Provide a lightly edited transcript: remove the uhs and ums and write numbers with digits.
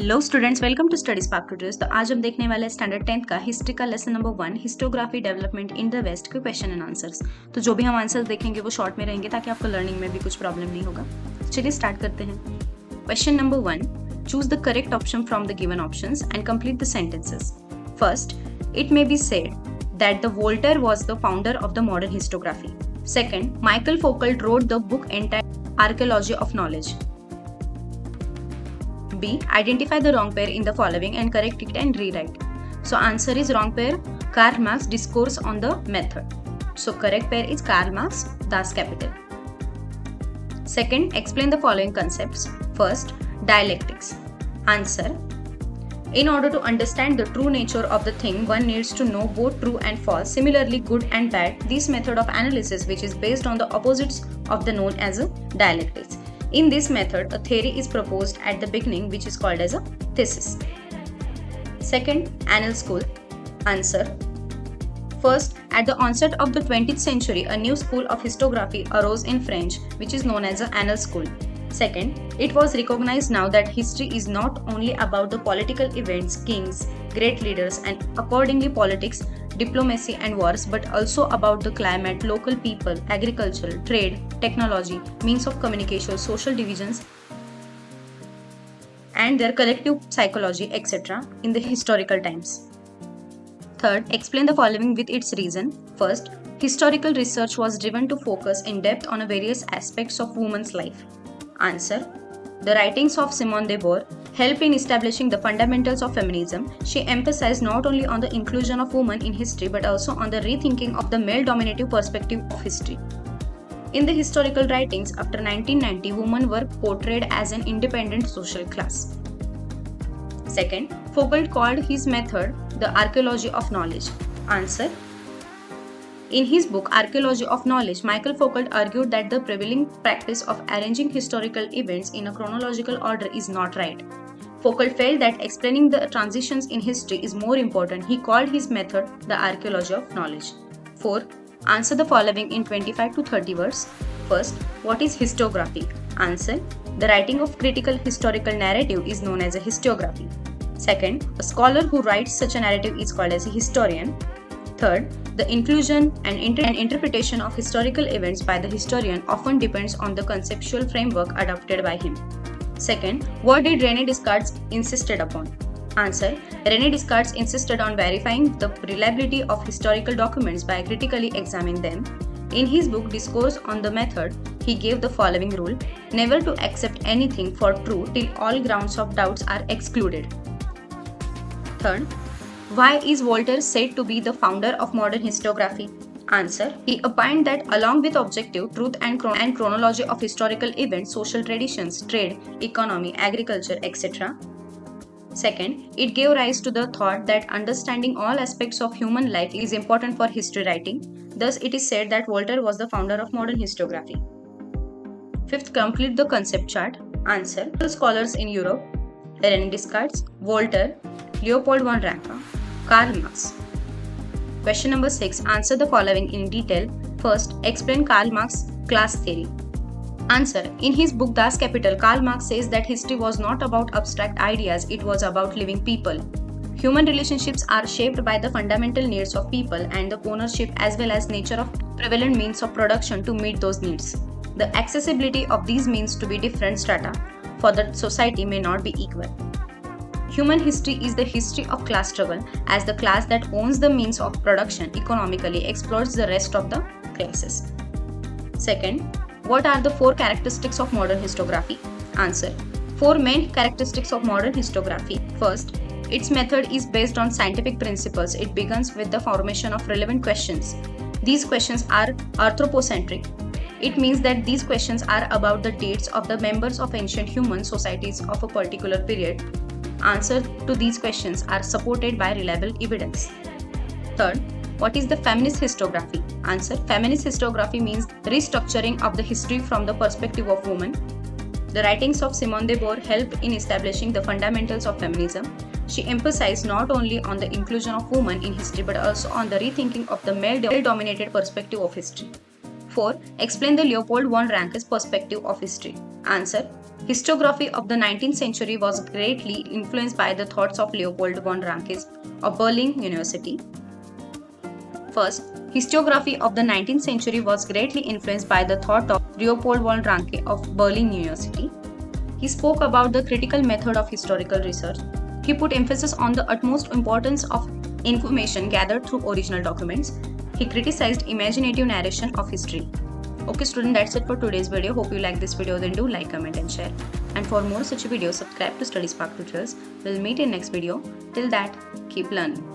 Hello students, welcome to Study Spark Tutors. तो आज हम देखने वाले स्टैंडर्ड 10th का हिस्ट्री का lesson number 1 historiography development in the West के क्वेश्चन एंड आंसर्स। तो जो भी हम आंसर्स देखेंगे वो शॉर्ट में रहेंगे ताकि आपको लर्निंग में भी कुछ प्रॉब्लम नहीं होगा। चलिए स्टार्ट करते हैं। Question number 1, choose the correct option from the given options and complete the sentences. First, it may be said that the Voltaire was the founder of the modern historiography. Second, Michael Foucault wrote the book entitled Archaeology of Knowledge. B. Identify the wrong pair in the following and correct it and rewrite. So answer is wrong pair, Karl Marx discourse on the method. So correct pair is Karl Marx, Das Kapital. Second, explain the following concepts. First, dialectics. Answer. In order to understand the true nature of the thing, one needs to know both true and false, similarly good and bad. This method of analysis, which is based on the opposites of the known as a dialectics. In this method, a theory is proposed at the beginning, which is called as a thesis. Second, annal school. Answer. First, at the onset of the 20th century, a new school of historiography arose in French, which is known as the annal school. Second, it was recognized now that history is not only about the political events, kings, great leaders, and accordingly politics, diplomacy, and wars, but also about the climate, local people, agriculture, trade, technology, means of communication, social divisions, and their collective psychology, etc., in the historical times. Third, explain the following with its reason. First, historical research was driven to focus in depth on various aspects of women's life. Answer. The writings of Simone de Beauvoir helped in establishing the fundamentals of feminism. She emphasized not only on the inclusion of women in history but also on the rethinking of the male-dominative perspective of history. In the historical writings after 1990, women were portrayed as an independent social class. Second, Foucault called his method the archaeology of knowledge. Answer. In his book Archaeology of Knowledge, Michael Foucault argued that the prevailing practice of arranging historical events in a chronological order is not right. Foucault felt that explaining the transitions in history is more important. He called his method the archaeology of knowledge. 4. Answer the following in 25 to 30 words. First, what is historiography? Answer. The writing of critical historical narrative is known as a historiography. Second, a scholar who writes such a narrative is called as a historian. Third, the inclusion and interpretation of historical events by the historian often depends on the conceptual framework adopted by him. Second, what did René Descartes insisted upon? Answer. René Descartes insisted on verifying the reliability of historical documents by critically examining them. In his book Discourse on the Method, he gave the following rule: never to accept anything for true till all grounds of doubts are excluded. Third, why is Voltaire said to be the founder of modern historiography? Answer. He opined that along with objective truth and chronology of historical events, social traditions, trade, economy, agriculture, etc. Second, it gave rise to the thought that understanding all aspects of human life is important for history writing. Thus, it is said that Voltaire was the founder of modern historiography. Fifth, complete the concept chart. Answer. Scholars in Europe: René Descartes, Voltaire, Leopold von Ranke, Karl Marx. Question number 6. Answer the following in detail. First, explain Karl Marx's class theory. Answer. In his book Das Kapital, Karl Marx says that history was not about abstract ideas, it was about living people. Human relationships are shaped by the fundamental needs of people and the ownership as well as nature of prevalent means of production to meet those needs. The accessibility of these means to be different strata for the society may not be equal. Human history is the history of class struggle, as the class that owns the means of production economically exploits the rest of the classes. Second, what are the 4 characteristics of modern historiography? Answer. 4 main characteristics of modern historiography. First, its method is based on scientific principles. It begins with the formation of relevant questions. These questions are anthropocentric. It means that these questions are about the dates of the members of ancient human societies of a particular period. Answers to these questions are supported by reliable evidence. Third, what is the feminist historiography? Answer. Feminist historiography means restructuring of the history from the perspective of women. The writings of Simone de Beauvoir helped in establishing the fundamentals of feminism. She emphasized not only on the inclusion of women in history but also on the rethinking of the male-dominated perspective of history. 4. Explain the Leopold von Ranke's perspective of history. Answer. Historiography of the 19th century was greatly influenced by the thoughts of Leopold von Ranke of Berlin University. First, historiography of the 19th century was greatly influenced by the thought of Leopold von Ranke of Berlin University. He spoke about the critical method of historical research. He put emphasis on the utmost importance of information gathered through original documents. He criticized imaginative narration of history. Okay student, that's it for today's video. Hope you like this video. Then do like, comment and share. And for more such videos, subscribe to Study Spark Tutorials. We'll meet in next video. Till that, keep learning.